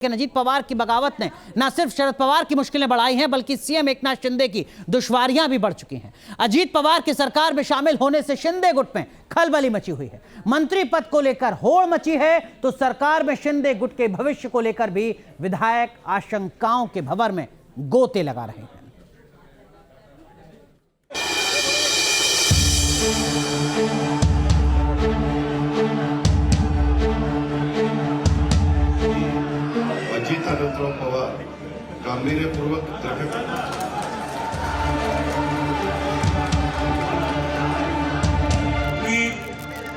लेकिन अजीत पवार की बगावत ने न सिर्फ शरद पवार की मुश्किलें बढ़ाई हैं बल्कि सीएम एकनाथ शिंदे की दुश्वारियां भी बढ़ चुकी हैं। अजीत पवार की सरकार में शामिल होने से शिंदे गुट में खलबली मची हुई है। मंत्री पद को लेकर होड़ मची है तो सरकार में शिंदे गुट के भविष्य को लेकर भी विधायक आशंकाओं के भंवर में गोते लगा रहे हैं। अजित अनंतराव पवार गांभीर्यपूर्वक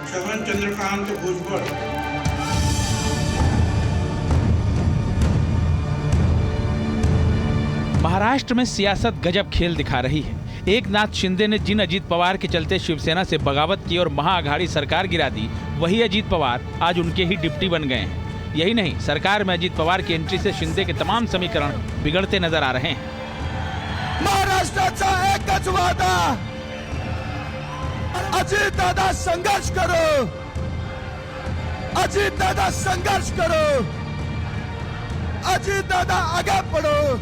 श्रवण चंद्रकांत भुजबळ महाराष्ट्र में सियासत गजब खेल दिखा रही है। एकनाथ शिंदे ने जिन अजीत पवार के चलते शिवसेना से बगावत की और महाअघाड़ी सरकार गिरा दी, वही अजीत पवार आज उनके ही डिप्टी बन गए हैं। यही नहीं, सरकार में अजीत पवार की एंट्री से शिंदे के तमाम समीकरण बिगड़ते नजर आ रहे हैं। महाराष्ट्राचा एकच वादा, अजित दादा संघर्ष करो, अजित दादा संघर्ष करो, अजित दादा आगे बढ़ो।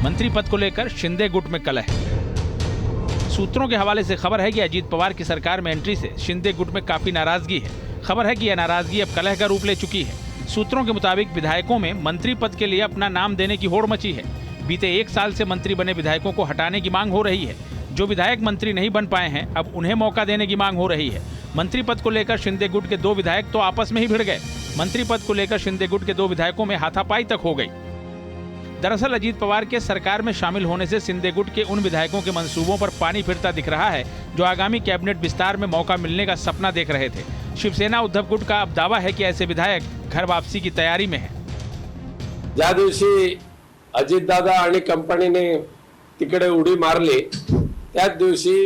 मंत्री पद को लेकर शिंदे गुट में कलह है। सूत्रों के हवाले से खबर है कि अजीत पवार की सरकार में एंट्री से शिंदे गुट में काफी नाराजगी है। खबर है कि यह नाराजगी अब कलह का रूप ले चुकी है। सूत्रों के मुताबिक विधायकों में मंत्री पद के लिए अपना नाम देने की होड़ मची है। बीते 1 साल से मंत्री बने विधायकों को हटाने की मांग हो रही है। जो विधायक मंत्री नहीं बन पाए हैं, अब उन्हें मौका देने की मांग हो रही है। मंत्री पद को लेकर शिंदे गुट के 2 विधायक तो आपस में ही भिड़ गए। मंत्री पद को लेकर शिंदे गुट के 2 विधायकों में हाथापाई तक हो गई। दरअसल अजीत पवार के सरकार में शामिल होने से शिंदे गुट के उन विधायकों के मंसूबों पर पानी फिरता दिख रहा है जो आगामी कैबिनेट विस्तार में मौका मिलने का सपना देख रहे थे। शिवसेना उद्धव गुट का अब दावा है कि ऐसे विधायक घर वापसी की तयारी में हैं। ज्या दिवशी अजितदादा आणि कंपनीने तिकडे उडी मारली त्याच दिवशी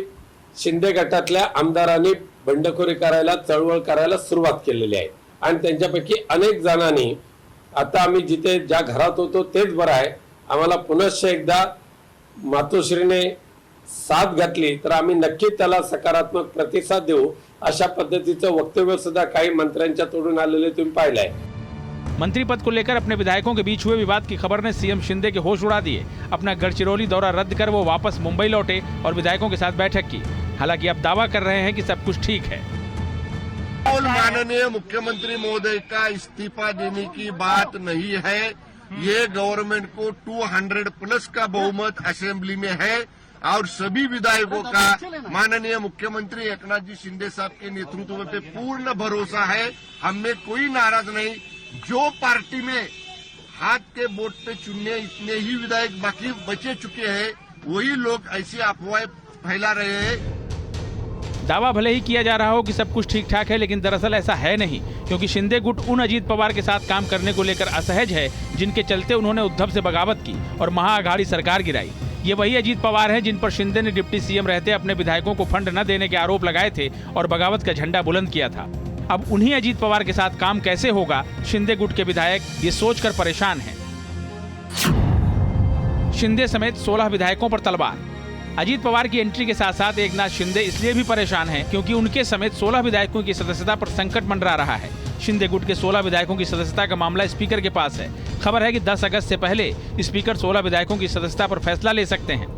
शिंदे गटातल्या आमदारांनी बंडखोरी करायला, चळवळ करायला सुरुवात केलेली आहे आणि त्यांच्यापैकी अनेक जणांनी आता आम्ही जिथे ज्या घरात होतो तेच बरं आहे, आम्हाला पुनश्च एकदा मातोश्रीने साथ घातली तर आम्ही नक्की त्याला सकारात्मक प्रतिसाद देऊ, अशा पद्धतीचं वक्तव्य सुद्धा काही मंत्र्यांच्या तोडून आलेले तुम्ही पाहिले आहे। मंत्री पद को लेकर अपने विधायकों के बीच हुए विवाद की खबर ने सीएम शिंदे के होश उड़ा दिए। अपना गढ़चिरौली दौरा रद्द कर वो वापस मुंबई लौटे और विधायकों के साथ बैठक की। हालांकि अब दावा कर रहे हैं कि सब कुछ ठीक है। माननीय मुख्यमंत्री महोदय का इस्तीफा देने की बात नहीं है। ये गवर्नमेंट को 200+ का बहुमत असेंबली में है और सभी विधायकों का माननीय मुख्यमंत्री एकनाथ जी शिंदे साहब के नेतृत्व पे पूर्ण भरोसा है। हमें कोई नाराज नहीं। जो पार्टी में हाथ के वोट पे चुनने इतने ही विधायक बाकी बचे चुके हैं, वही लोग ऐसी अफवाहें फैला रहे हैं। दावा भले ही किया जा रहा हो कि सब कुछ ठीक ठाक है, लेकिन दरअसल ऐसा है नहीं, क्योंकि शिंदे गुट उन अजीत पवार के साथ काम करने को लेकर असहज है जिनके चलते उन्होंने उद्धव से बगावत की और महाअघाड़ी सरकार गिराई। ये वही अजीत पवार हैं जिन पर शिंदे ने डिप्टी सीएम रहते अपने विधायकों को फंड न देने के आरोप लगाए थे और बगावत का झंडा बुलंद किया था। अब उन्हीं अजीत पवार के साथ काम कैसे होगा, शिंदे गुट के विधायक ये सोचकर परेशान हैं। शिंदे समेत 16 विधायकों पर तलवार। अजीत पवार की एंट्री के साथ साथ एकनाथ शिंदे इसलिए भी परेशान हैं क्योंकि उनके समेत 16 विधायकों की सदस्यता पर संकट मंडरा रहा है। शिंदे गुट के 16 विधायकों की सदस्यता का मामला स्पीकर के पास है। खबर है कि 10 अगस्त से पहले स्पीकर 16 विधायकों की सदस्यता पर फैसला ले सकते हैं।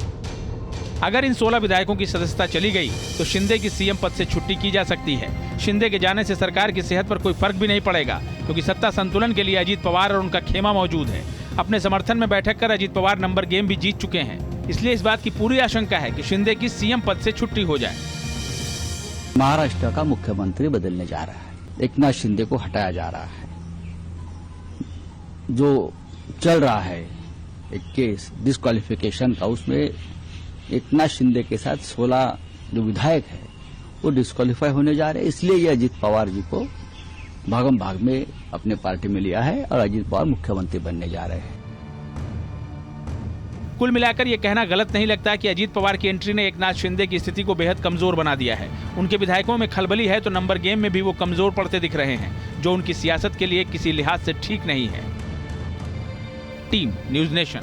अगर इन 16 विधायकों की सदस्यता चली गई तो शिंदे की सीएम पद से छुट्टी की जा सकती है। शिंदे के जाने से सरकार की सेहत पर कोई फर्क भी नहीं पड़ेगा, क्योंकि सत्ता संतुलन के लिए अजीत पवार और उनका खेमा मौजूद है। अपने समर्थन में बैठक कर अजीत पवार नंबर गेम भी जीत चुके हैं। इसलिए इस बात की पूरी आशंका है कि शिंदे की सीएम पद से छुट्टी हो जाए। महाराष्ट्र का मुख्यमंत्री बदलने जा रहा है, एकनाथ शिंदे को हटाया जा रहा है। जो चल रहा है एक केस डिस्क्वालिफिकेशन का, उसमें एकनाथ शिंदे के साथ 16 जो विधायक है वो डिस्क्वालीफाई होने जा रहे हैं। इसलिए ये अजीत पवार जी को भागम भाग में अपने पार्टी में लिया है और अजीत पवार मुख्यमंत्री बनने जा रहे हैं। कुल मिलाकर ये कहना गलत नहीं लगता कि अजीत पवार की एंट्री ने एकनाथ शिंदे की स्थिति को बेहद कमजोर बना दिया है। उनके विधायकों में खलबली है तो नंबर गेम में भी वो कमजोर पड़ते दिख रहे हैं, जो उनकी सियासत के लिए किसी लिहाज से ठीक नहीं है। Team news nation.